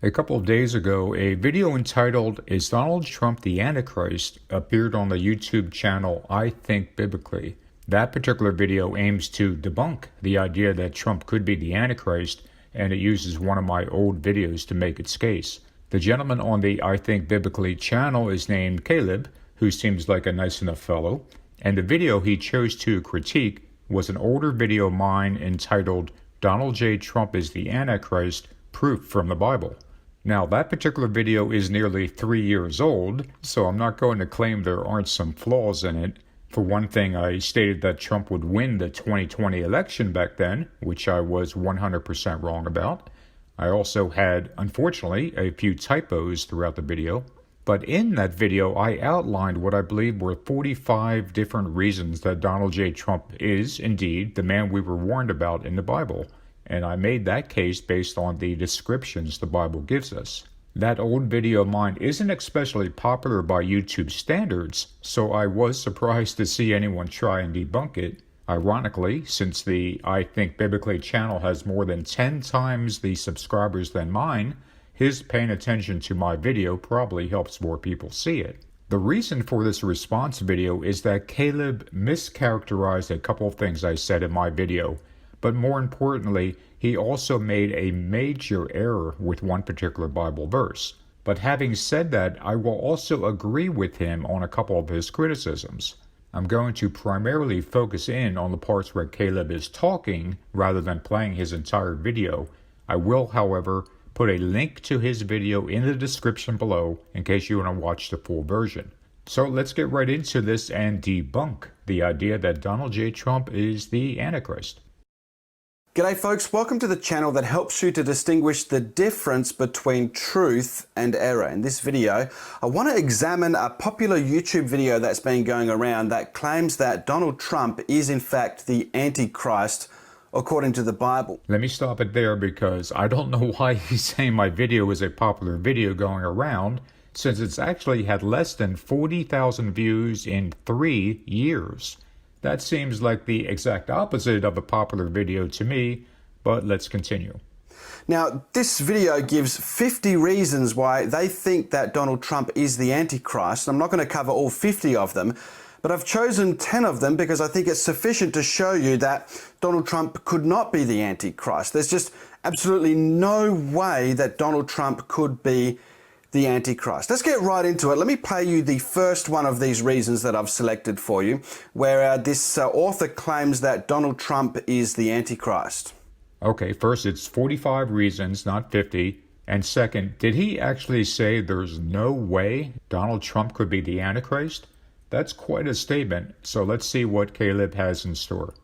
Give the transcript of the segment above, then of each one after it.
A couple of days ago, a video entitled "Is Donald Trump the Antichrist?" appeared on the YouTube channel I Think Biblically. That particular video aims to debunk the idea that Trump could be the Antichrist, and it uses one of my old videos to make its case. The gentleman on the I Think Biblically channel is named Caleb, who seems like a nice enough fellow, and the video he chose to critique was an older video of mine entitled "Donald J. Trump is the Antichrist, Proof from the Bible." Now, that particular video is nearly 3 years old, so I'm not going to claim there aren't some flaws in it. For one thing, I stated that Trump would win the 2020 election back then, which I was 100% wrong about. I also had, unfortunately, a few typos throughout the video. But in that video, I outlined what I believe were 45 different reasons that Donald J. Trump is, indeed, the man we were warned about in the Bible. And I made that case based on the descriptions the Bible gives us. That old video of mine isn't especially popular by YouTube standards, so I was surprised to see anyone try and debunk it. Ironically, since the I Think Biblically channel has more than 10 times the subscribers than mine, his paying attention to my video probably helps more people see it. The reason for this response video is that Caleb mischaracterized a couple of things I said in my video. But more importantly, he also made a major error with one particular Bible verse. But having said that, I will also agree with him on a couple of his criticisms. I'm going to primarily focus in on the parts where Caleb is talking rather than playing his entire video. I will, however, put a link to his video in the description below in case you want to watch the full version. So let's get right into this and debunk the idea that Donald J. Trump is the Antichrist. G'day folks, welcome to the channel that helps you to distinguish the difference between truth and error. In this video, I want to examine a popular YouTube video that's been going around that claims that Donald Trump is in fact the Antichrist according to the Bible. Let me stop it there because I don't know why he's saying my video is a popular video going around, since it's actually had less than 40,000 views in 3 years. That seems like the exact opposite of a popular video to me, but let's continue. Now, this video gives 50 reasons why they think that Donald Trump is the Antichrist. I'm not going to cover all 50 of them, but I've chosen 10 of them because I think it's sufficient to show you that Donald Trump could not be the Antichrist. There's just absolutely no way that Donald Trump could be the Antichrist. Let's get right into it. Let me play you the first one of these reasons that I've selected for you, where this author claims that Donald Trump is the Antichrist. Okay, first it's 45 reasons, not 50. And second, did he actually say there's no way Donald Trump could be the Antichrist? That's quite a statement, so let's see what Caleb has in store.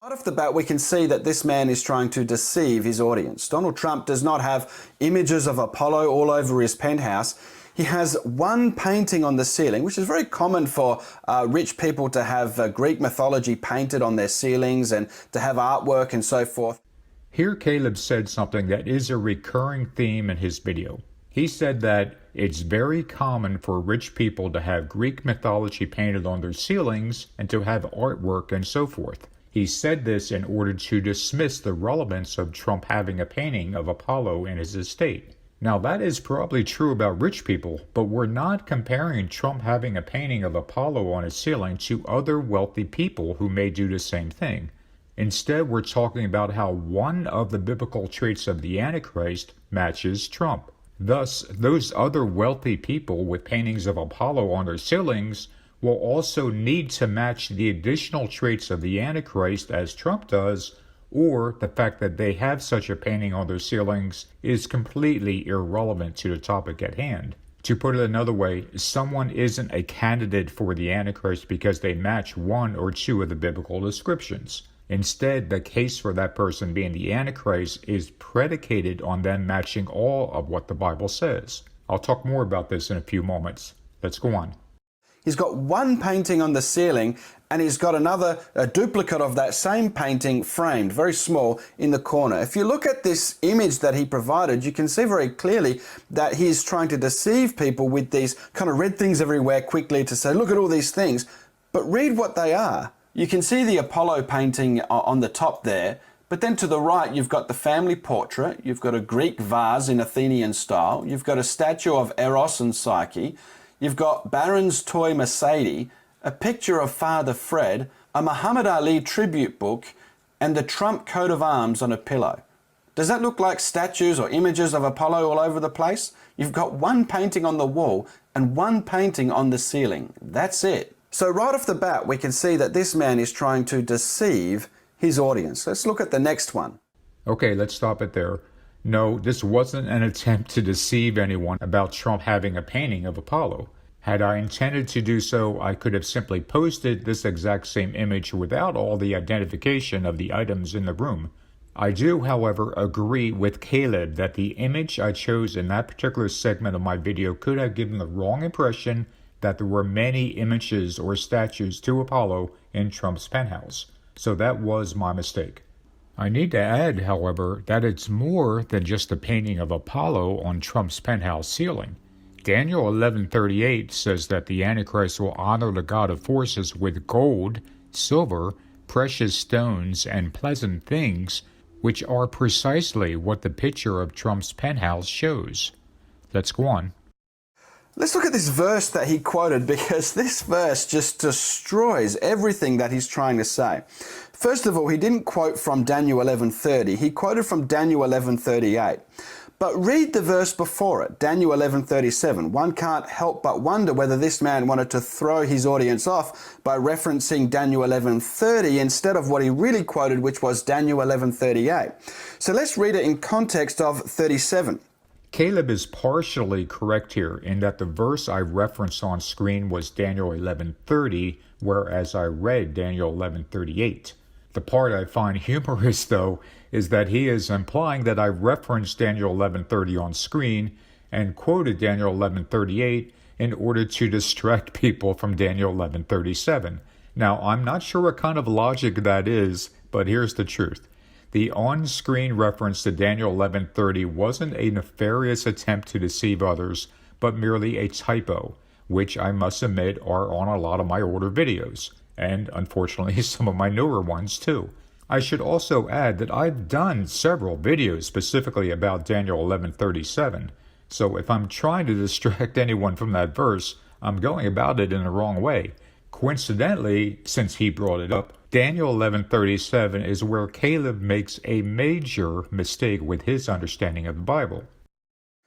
Right off the bat, we can see that this man is trying to deceive his audience. Donald Trump does not have images of Apollo all over his penthouse. He has one painting on the ceiling, which is very common for rich people to have Greek mythology painted on their ceilings and to have artwork and so forth. Here Caleb said something that is a recurring theme in his video. He said that it's very common for rich people to have Greek mythology painted on their ceilings and to have artwork and so forth. He said this in order to dismiss the relevance of Trump having a painting of Apollo in his estate. Now, that is probably true about rich people, but we're not comparing Trump having a painting of Apollo on his ceiling to other wealthy people who may do the same thing. Instead, we're talking about how one of the biblical traits of the Antichrist matches Trump. Thus, those other wealthy people with paintings of Apollo on their ceilings will also need to match the additional traits of the Antichrist as Trump does, or the fact that they have such a painting on their ceilings is completely irrelevant to the topic at hand. To put it another way, someone isn't a candidate for the Antichrist because they match one or two of the biblical descriptions. Instead, the case for that person being the Antichrist is predicated on them matching all of what the Bible says. I'll talk more about this in a few moments. Let's go on. He's got one painting on the ceiling and he's got a duplicate of that same painting framed, very small, in the corner. If you look at this image that he provided, you can see very clearly that he's trying to deceive people with these kind of red things everywhere quickly to say, look at all these things, but read what they are. You can see the Apollo painting on the top there, But then to the right, you've got the family portrait, you've got a Greek vase in Athenian style, you've got a statue of Eros and Psyche, you've got Baron's toy Mercedes, a picture of Father Fred, a Muhammad Ali tribute book, and the Trump coat of arms on a pillow. Does that look like statues or images of Apollo all over the place? You've got one painting on the wall and one painting on the ceiling. That's it. So right off the bat, we can see that this man is trying to deceive his audience. Let's look at the next one. Okay, let's stop it there. No, this wasn't an attempt to deceive anyone about Trump having a painting of Apollo. Had I intended to do so, I could have simply posted this exact same image without all the identification of the items in the room. I do, however, agree with Caleb that the image I chose in that particular segment of my video could have given the wrong impression that there were many images or statues to Apollo in Trump's penthouse. So that was my mistake. I need to add, however, that it's more than just a painting of Apollo on Trump's penthouse ceiling. Daniel 11:38 says that the Antichrist will honor the God of forces with gold, silver, precious stones, and pleasant things, which are precisely what the picture of Trump's penthouse shows. Let's go on. Let's look at this verse that he quoted, because this verse just destroys everything that he's trying to say. First of all, he didn't quote from Daniel 11:30. He quoted from Daniel 11:38. But read the verse before it, Daniel 11:37. One can't help but wonder whether this man wanted to throw his audience off by referencing Daniel 11:30 instead of what he really quoted, which was Daniel 11:38. So let's read it in context of 37. Caleb is partially correct here in that the verse I referenced on screen was Daniel 11:30, whereas I read Daniel 11:38. The part I find humorous, though, is that he is implying that I referenced Daniel 11:30 on screen and quoted Daniel 11:38 in order to distract people from Daniel 11:37. Now, I'm not sure what kind of logic that is, but here's the truth. The on-screen reference to Daniel 11:30 wasn't a nefarious attempt to deceive others, but merely a typo, which I must admit are on a lot of my older videos, and unfortunately some of my newer ones too. I should also add that I've done several videos specifically about Daniel 11:37, so if I'm trying to distract anyone from that verse, I'm going about it in the wrong way. Coincidentally, since he brought it up, Daniel 11:37 is where Caleb makes a major mistake with his understanding of the Bible.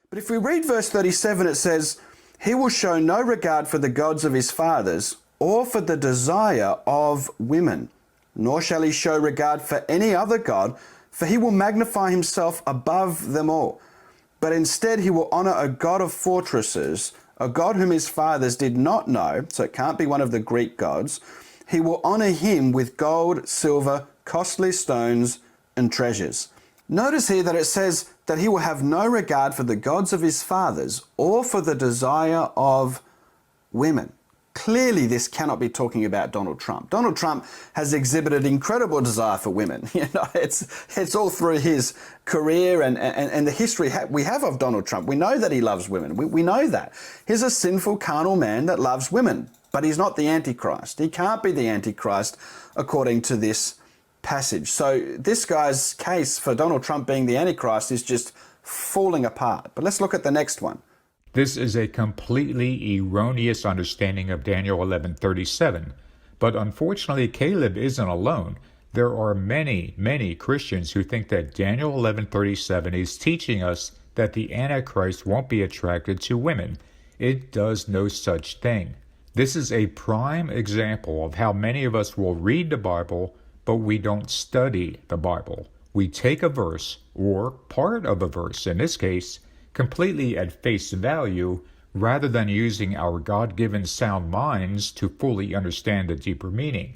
But if we read verse 37, it says, "He will show no regard for the gods of his fathers, or for the desire of women, nor shall he show regard for any other god, for he will magnify himself above them all. But instead he will honor a god of fortresses, a god whom his fathers did not know," so it can't be one of the Greek gods. "He will honor him with gold, silver, costly stones, and treasures." Notice here that it says that he will have no regard for the gods of his fathers or for the desire of women. Clearly, this cannot be talking about Donald Trump. Donald Trump has exhibited incredible desire for women. It's all through his career and the history we have of Donald Trump. We know that he loves women. We know that. He's a sinful, carnal man that loves women, but he's not the Antichrist. He can't be the Antichrist according to this passage. So this guy's case for Donald Trump being the Antichrist is just falling apart. But let's look at the next one. This is a completely erroneous understanding of Daniel 11:37, but unfortunately Caleb isn't alone. There are many, many Christians who think that Daniel 11:37 is teaching us that the Antichrist won't be attracted to women. It does no such thing. This is a prime example of how many of us will read the Bible, but we don't study the Bible. We take a verse, or part of a verse in this case, completely at face value, rather than using our God-given sound minds to fully understand the deeper meaning.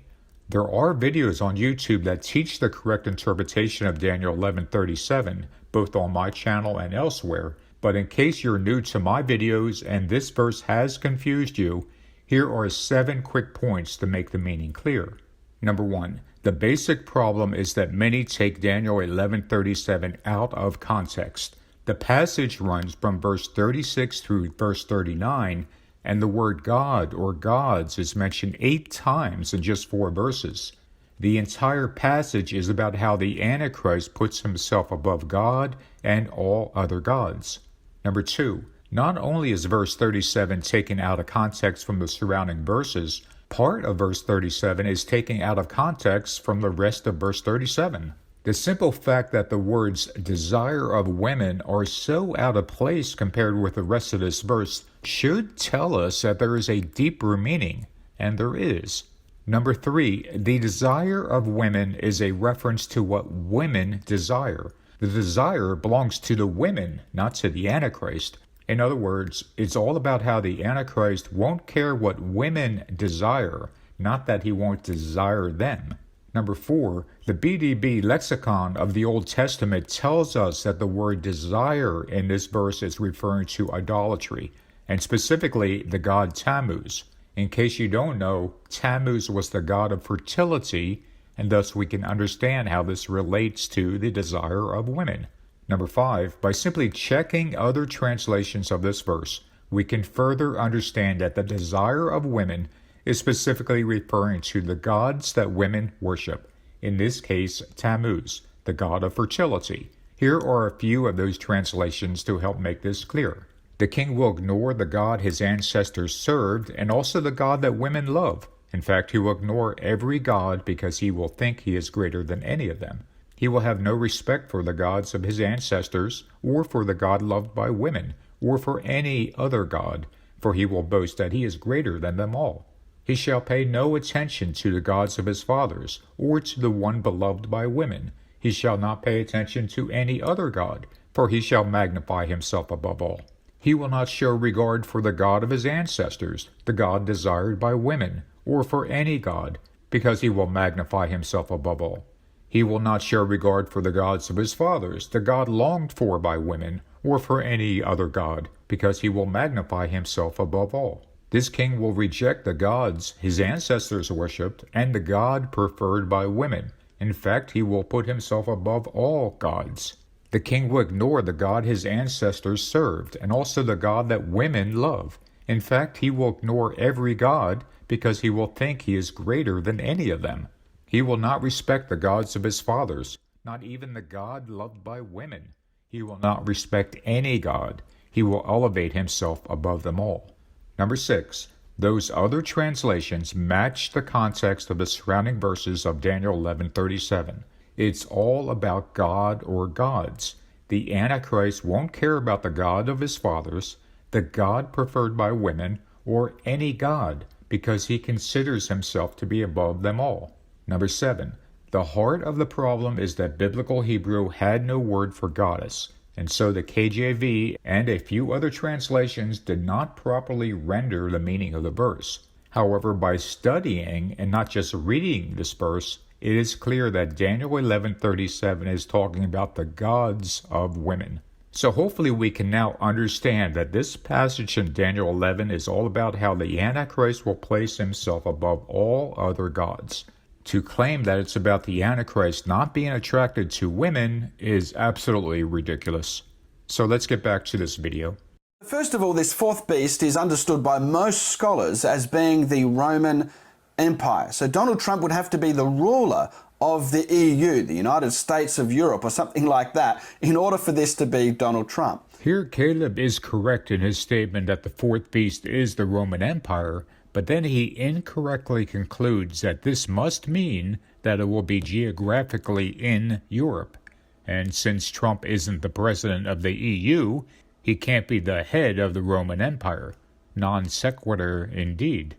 There are videos on YouTube that teach the correct interpretation of Daniel 11:37, both on my channel and elsewhere, but in case you're new to my videos and this verse has confused you, here are 7 quick points to make the meaning clear. Number 1, the basic problem is that many take Daniel 11:37 out of context. The passage runs from verse 36 through verse 39, and the word God or gods is mentioned 8 times in just 4 verses. The entire passage is about how the Antichrist puts himself above God and all other gods. Number 2, not only is verse 37 taken out of context from the surrounding verses, part of verse 37 is taken out of context from the rest of verse 37. The simple fact that the words desire of women are so out of place compared with the rest of this verse should tell us that there is a deeper meaning, and there is. Number 3, the desire of women is a reference to what women desire. The desire belongs to the women, not to the Antichrist. In other words, it's all about how the Antichrist won't care what women desire, not that he won't desire them. Number 4, the BDB lexicon of the Old Testament tells us that the word desire in this verse is referring to idolatry, and specifically the god Tammuz. In case you don't know, Tammuz was the god of fertility, and thus we can understand how this relates to the desire of women. Number 5, by simply checking other translations of this verse, we can further understand that the desire of women is specifically referring to the gods that women worship, in this case Tammuz, the god of fertility. Here are a few of those translations to help make this clear. The king will ignore the god his ancestors served and also the god that women love. In fact, he will ignore every god because he will think he is greater than any of them. He will have no respect for the gods of his ancestors, or for the god loved by women, or for any other god, for he will boast that he is greater than them all. He shall pay no attention to the gods of his fathers, or to the one beloved by women. He shall not pay attention to any other god, for he shall magnify himself above all. He will not show regard for the God of his ancestors, the God desired by women, or for any God, because he will magnify himself above all. He will not show regard for the gods of his fathers, the God longed for by women, or for any other God, because he will magnify himself above all. This king will reject the gods his ancestors worshipped and the God preferred by women. In fact, he will put himself above all gods. The king will ignore the God his ancestors served, and also the God that women love. In fact, he will ignore every God because he will think he is greater than any of them. He will not respect the gods of his fathers, not even the God loved by women. He will not respect any God. He will elevate himself above them all. Number 6, those other translations match the context of the surrounding verses of Daniel 11:37. It's all about God or gods. The Antichrist won't care about the God of his fathers, the God preferred by women, or any God, because he considers himself to be above them all. Number 7, the heart of the problem is that biblical Hebrew had no word for goddess, and so the KJV and a few other translations did not properly render the meaning of the verse. However, by studying and not just reading this verse, it is clear that Daniel 11:37 is talking about the gods of women. So hopefully we can now understand that this passage in Daniel 11 is all about how the Antichrist will place himself above all other gods. To claim that it's about the Antichrist not being attracted to women is absolutely ridiculous. So let's get back to this video. First of all, this fourth beast is understood by most scholars as being the Roman Empire. So Donald Trump would have to be the ruler of the EU, the United States of Europe, or something like that, in order for this to be Donald Trump. Here, Caleb is correct in his statement that the fourth beast is the Roman Empire, but then he incorrectly concludes that this must mean that it will be geographically in Europe. And since Trump isn't the president of the EU, he can't be the head of the Roman Empire. Non sequitur indeed.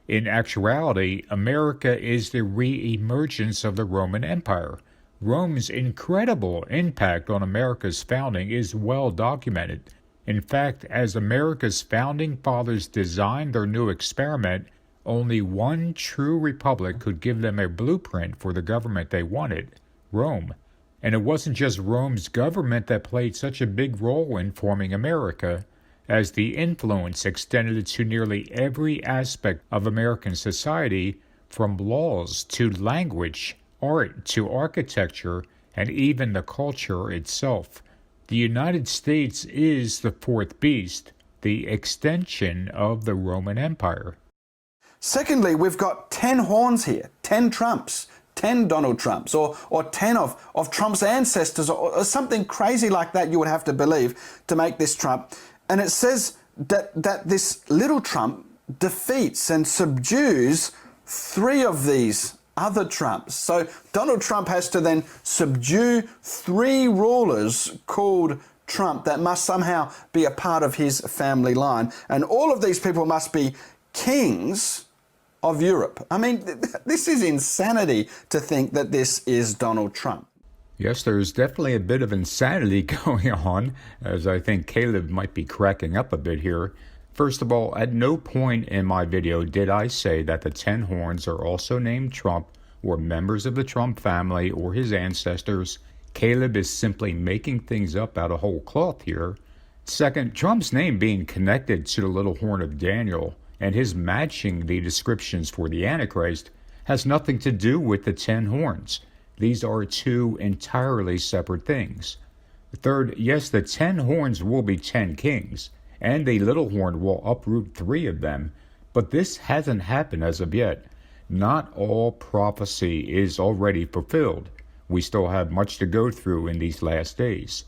In actuality, America is the re-emergence of the Roman Empire. Rome's incredible impact on America's founding is well documented. In fact, as America's founding fathers designed their new experiment, only one true republic could give them a blueprint for the government they wanted, Rome. And it wasn't just Rome's government that played such a big role in forming America, as the influence extended to nearly every aspect of American society, from laws to language, art to architecture, and even the culture itself. The United States is the fourth beast, the extension of the Roman Empire. Secondly, we've got 10 horns here, 10 trumps, 10 Donald Trumps or 10 of Trump's ancestors or something crazy like that you would have to believe to make this Trump. And it says that this little Trump defeats and subdues 3 of these other Trumps. So Donald Trump has to then subdue 3 rulers called Trump that must somehow be a part of his family line. And all of these people must be kings of Europe. I mean, this is insanity to think that this is Donald Trump. Yes, there's definitely a bit of insanity going on, as I think Caleb might be cracking up a bit here. First of all, at no point in my video did I say that the 10 horns are also named Trump or members of the Trump family or his ancestors. Caleb is simply making things up out of whole cloth here. Second, Trump's name being connected to the little horn of Daniel and his matching the descriptions for the Antichrist has nothing to do with the 10 horns. These are 2 entirely separate things. Third, yes, the 10 horns will be 10 kings, and the little horn will uproot 3 of them, but this hasn't happened as of yet. Not all prophecy is already fulfilled. We still have much to go through in these last days.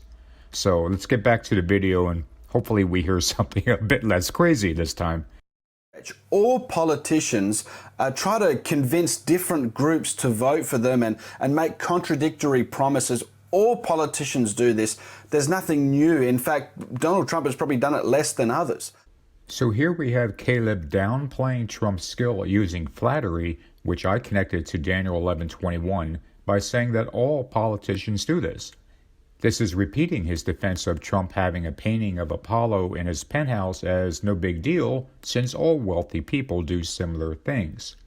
So let's get back to the video and hopefully we hear something a bit less crazy this time. All politicians try to convince different groups to vote for them and make contradictory promises. All politicians do this. There's nothing new. In fact, Donald Trump has probably done it less than others. So here we have Caleb downplaying Trump's skill at using flattery, which I connected to Daniel 11:21, by saying that all politicians do this. This is repeating his defense of Trump having a painting of Apollo in his penthouse as no big deal, since all wealthy people do similar things.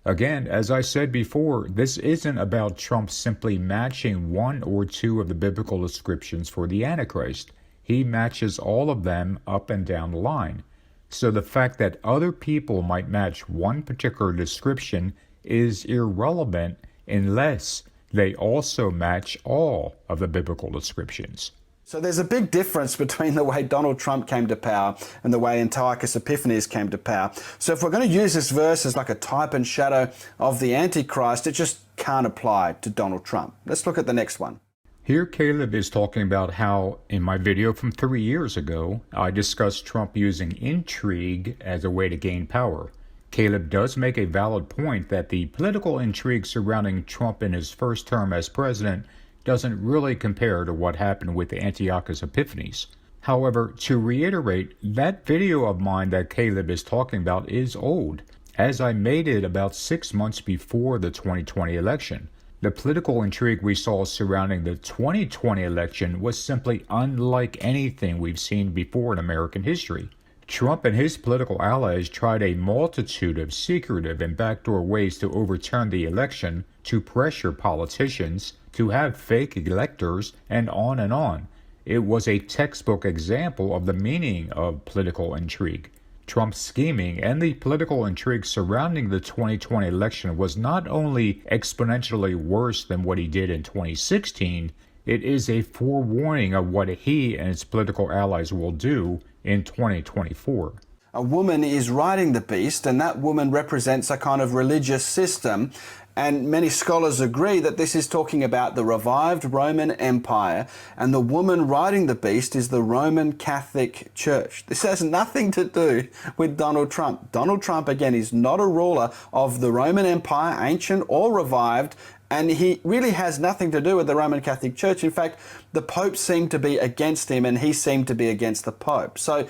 Again, as I said before, this isn't about Trump simply matching 1 or 2 of the biblical descriptions for the Antichrist. He matches all of them up and down the line. So the fact that other people might match one particular description is irrelevant unless they also match all of the biblical descriptions. So there's a big difference between the way Donald Trump came to power and the way Antiochus Epiphanes came to power. So if we're going to use this verse as like a type and shadow of the Antichrist, it just can't apply to Donald Trump. Let's look at the next one. Here Caleb is talking about how, in my video from 3 years ago, I discussed Trump using intrigue as a way to gain power. Caleb does make a valid point that the political intrigue surrounding Trump in his first term as president doesn't really compare to what happened with Antiochus Epiphanes. However, to reiterate, that video of mine that Caleb is talking about is old, as I made it about 6 months before the 2020 election. The political intrigue we saw surrounding the 2020 election was simply unlike anything we've seen before in American history. Trump and his political allies tried a multitude of secretive and backdoor ways to overturn the election, to pressure politicians, to have fake electors, and on and on. It was a textbook example of the meaning of political intrigue. Trump's scheming and the political intrigue surrounding the 2020 election was not only exponentially worse than what he did in 2016, it is a forewarning of what he and his political allies will do in 2024. A woman is riding the beast, and that woman represents a kind of religious system. And many scholars agree that this is talking about the revived Roman Empire, and the woman riding the beast is the Roman Catholic Church. This has nothing to do with Donald Trump. Donald Trump, again, is not a ruler of the Roman Empire, ancient or revived, and he really has nothing to do with the Roman Catholic Church. In fact, the Pope seemed to be against him, and he seemed to be against the Pope. So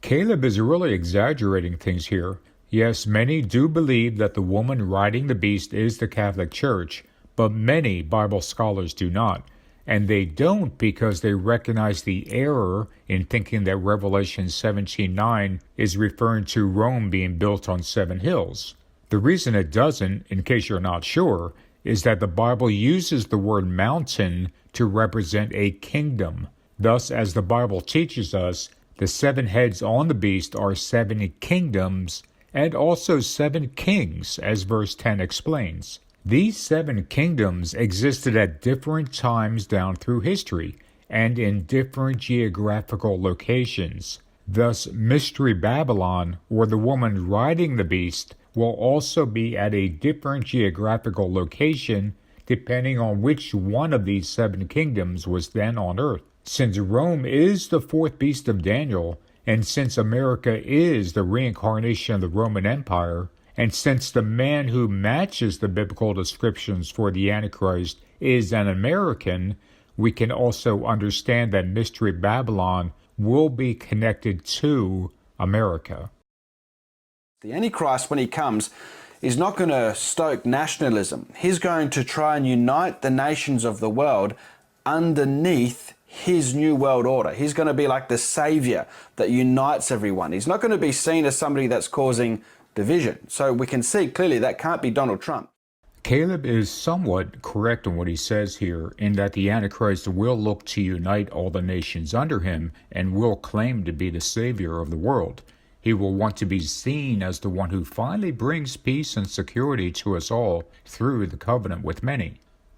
Caleb is really exaggerating things here. Yes, many do believe that the woman riding the beast is the Catholic Church, but many Bible scholars do not. And they don't because they recognize the error in thinking that Revelation 17:9 is referring to Rome being built on 7 hills. The reason it doesn't, in case you're not sure, is that the Bible uses the word mountain to represent a kingdom. Thus, as the Bible teaches us, the 7 heads on the beast are 7 kingdoms and also 7 kings, as verse 10 explains. These 7 kingdoms existed at different times down through history and in different geographical locations. Thus, Mystery Babylon, or the woman riding the beast, will also be at a different geographical location depending on which one of these 7 kingdoms was then on earth. Since Rome is the 4th beast of Daniel, and since America is the reincarnation of the Roman Empire, and since the man who matches the biblical descriptions for the Antichrist is an American, we can also understand that Mystery Babylon will be connected to America. The Antichrist, when he comes, is not going to stoke nationalism. He's going to try and unite the nations of the world underneath his new world order. He's going to be like the savior that unites everyone. He's not going to be seen as somebody that's causing division. So we can see clearly that can't be Donald Trump. Caleb is somewhat correct in what he says here, in that the Antichrist will look to unite all the nations under him and will claim to be the savior of the world. He will want to be seen as the one who finally brings peace and security to us all through the covenant with many.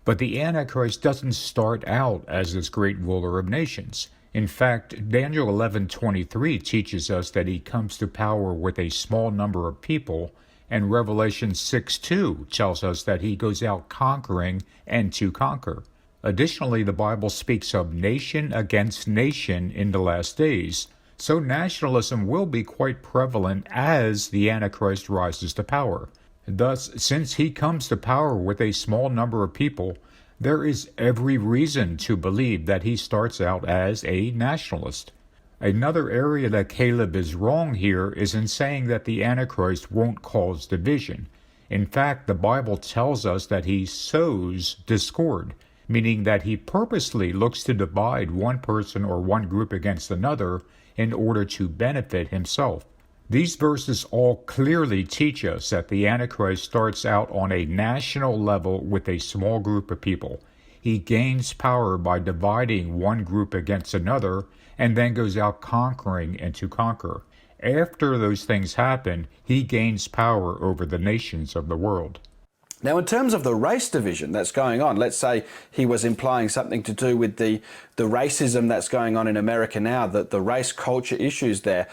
But the Antichrist doesn't start out as this great ruler of nations. In fact, Daniel 11:23 teaches us that he comes to power with a small number of people, and Revelation 6:2 tells us that he goes out conquering and to conquer. Additionally, the Bible speaks of nation against nation in the last days, so nationalism will be quite prevalent as the Antichrist rises to power. Thus, since he comes to power with a small number of people, there is every reason to believe that he starts out as a nationalist. Another area that Caleb is wrong here is in saying that the Antichrist won't cause division. In fact, the Bible tells us that he sows discord, meaning that he purposely looks to divide one person or one group against another in order to benefit himself. These verses all clearly teach us that the Antichrist starts out on a national level with a small group of people. He gains power by dividing one group against another and then goes out conquering and to conquer. After those things happen, he gains power over the nations of the world. Now, in terms of the race division that's going on, let's say he was implying something to do with the racism that's going on in America now, the race culture issues there.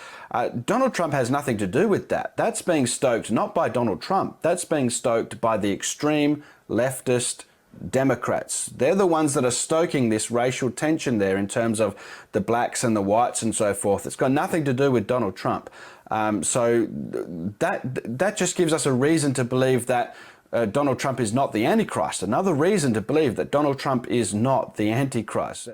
Donald Trump has nothing to do with that. That's being stoked not by Donald Trump. That's being stoked by the extreme leftist Democrats. They're the ones that are stoking this racial tension there in terms of the blacks and the whites and so forth. It's got nothing to do with Donald Trump. So that just gives us a reason to believe that Donald Trump is not the Antichrist. Another reason to believe that Donald Trump is not the Antichrist.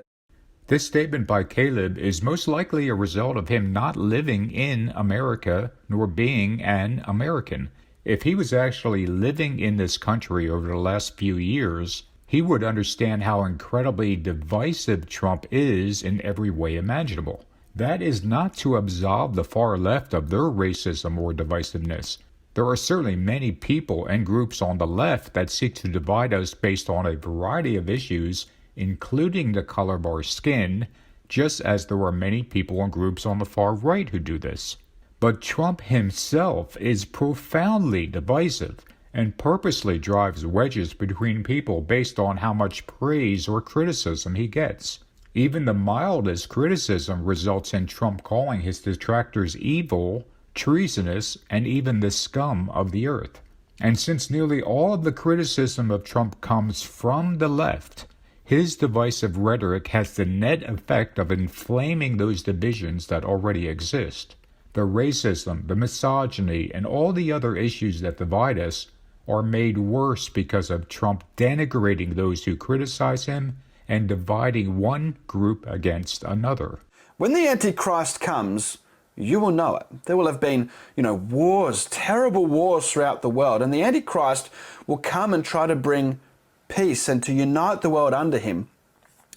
This statement by Caleb is most likely a result of him not living in America nor being an American. If he was actually living in this country over the last few years, he would understand how incredibly divisive Trump is in every way imaginable. That is not to absolve the far left of their racism or divisiveness. There are certainly many people and groups on the left that seek to divide us based on a variety of issues, including the color of our skin, just as there are many people and groups on the far right who do this. But Trump himself is profoundly divisive and purposely drives wedges between people based on how much praise or criticism he gets. Even the mildest criticism results in Trump calling his detractors evil, treasonous, and even the scum of the earth. And since nearly all of the criticism of Trump comes from the left, his divisive rhetoric has the net effect of inflaming those divisions that already exist. The racism, the misogyny, and all the other issues that divide us are made worse because of Trump denigrating those who criticize him and dividing one group against another. When the Antichrist comes, you will know it. There will have been, wars, terrible wars throughout the world, and the Antichrist will come and try to bring peace and to unite the world under him.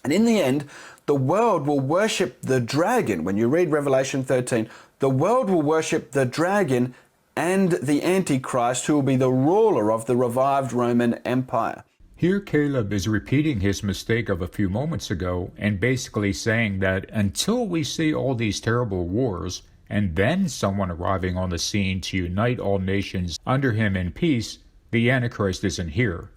And in the end, the world will worship the dragon. When you read Revelation 13, the world will worship the dragon and the Antichrist, who will be the ruler of the revived Roman Empire. Here Caleb is repeating his mistake of a few moments ago and basically saying that until we see all these terrible wars, and then someone arriving on the scene to unite all nations under him in peace, the Antichrist isn't here.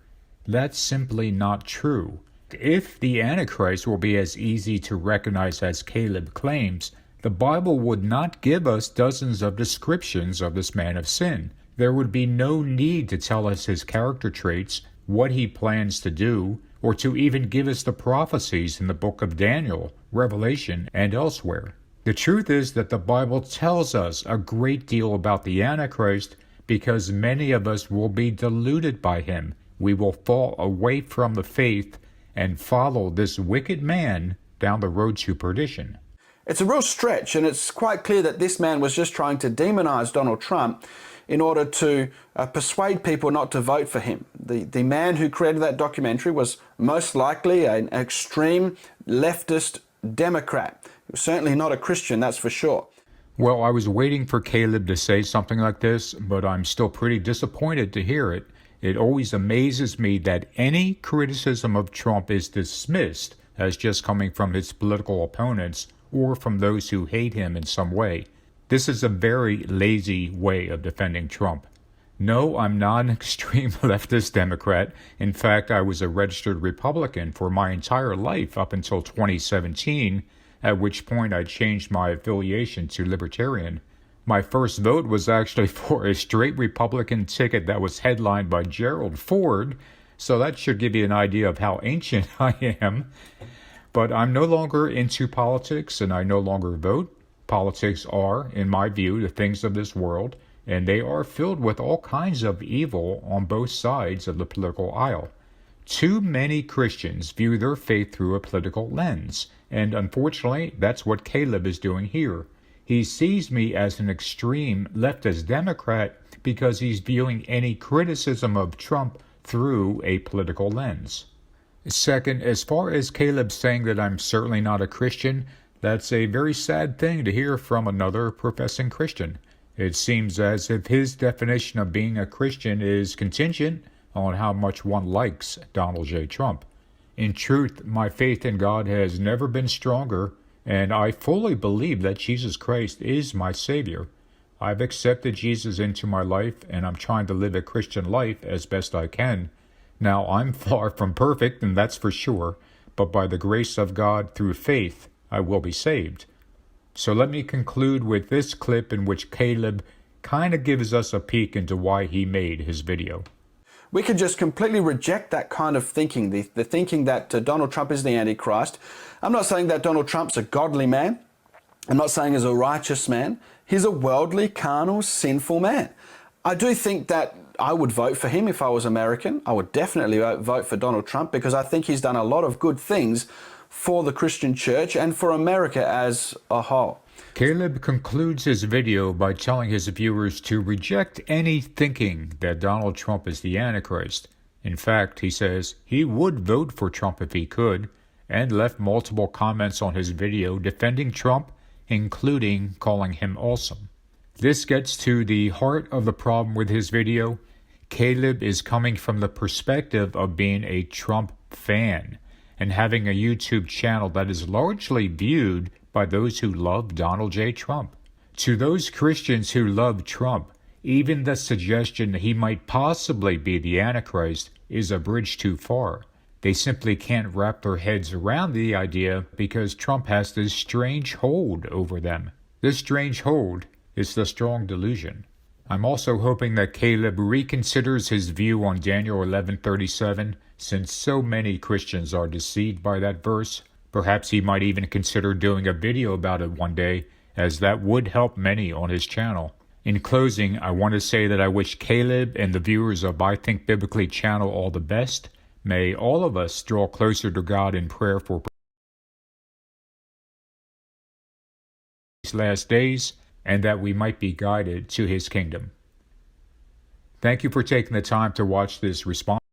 That's simply not true. If the Antichrist will be as easy to recognize as Caleb claims, the Bible would not give us dozens of descriptions of this man of sin. There would be no need to tell us his character traits, what he plans to do, or to even give us the prophecies in the book of Daniel, Revelation, and elsewhere. The truth is that the Bible tells us a great deal about the Antichrist because many of us will be deluded by him. We will fall away from the faith and follow this wicked man down the road to perdition. It's a real stretch, and it's quite clear that this man was just trying to demonize Donald Trump in order to persuade people not to vote for him. The man who created that documentary was most likely an extreme leftist Democrat. He was certainly not a Christian, that's for sure. Well, I was waiting for Caleb to say something like this, but I'm still pretty disappointed to hear it. It always amazes me that any criticism of Trump is dismissed as just coming from his political opponents or from those who hate him in some way. This is a very lazy way of defending Trump. No, I'm not an extreme leftist Democrat. In fact, I was a registered Republican for my entire life up until 2017, at which point I changed my affiliation to Libertarian. My first vote was actually for a straight Republican ticket that was headlined by Gerald Ford, so that should give you an idea of how ancient I am. But I'm no longer into politics, and I no longer vote. Politics are, in my view, the things of this world, and they are filled with all kinds of evil on both sides of the political aisle. Too many Christians view their faith through a political lens, and unfortunately, that's what Caleb is doing here. He sees me as an extreme leftist Democrat because he's viewing any criticism of Trump through a political lens. Second, as far as Caleb saying that I'm certainly not a Christian, that's a very sad thing to hear from another professing Christian. It seems as if his definition of being a Christian is contingent on how much one likes Donald J. Trump. In truth, my faith in God has never been stronger, and I fully believe that Jesus Christ is my Savior. I've accepted Jesus into my life, and I'm trying to live a Christian life as best I can. Now, I'm far from perfect, and that's for sure, but by the grace of God through faith, I will be saved. So let me conclude with this clip in which Caleb kind of gives us a peek into why he made his video. We could just completely reject that kind of thinking, the thinking that Donald Trump is the Antichrist. I'm not saying that Donald Trump's a godly man. I'm not saying he's a righteous man. He's a worldly, carnal, sinful man. I do think that I would vote for him if I was American. I would definitely vote for Donald Trump because I think he's done a lot of good things for the Christian church and for America as a whole. Caleb concludes his video by telling his viewers to reject any thinking that Donald Trump is the Antichrist. In fact, he says he would vote for Trump if he could, and left multiple comments on his video defending Trump, including calling him awesome. This gets to the heart of the problem with his video. Caleb is coming from the perspective of being a Trump fan and having a YouTube channel that is largely viewed by those who love Donald J. Trump. To those Christians who love Trump, even the suggestion that he might possibly be the Antichrist is a bridge too far. They simply can't wrap their heads around the idea because Trump has this strange hold over them. This strange hold is the strong delusion. I'm also hoping that Caleb reconsiders his view on Daniel 11:37, since so many Christians are deceived by that verse. Perhaps he might even consider doing a video about it one day, as that would help many on his channel. In closing, I want to say that I wish Caleb and the viewers of I Think Biblically channel all the best. May all of us draw closer to God in prayer for these last days, and that we might be guided to his kingdom. Thank you for taking the time to watch this response.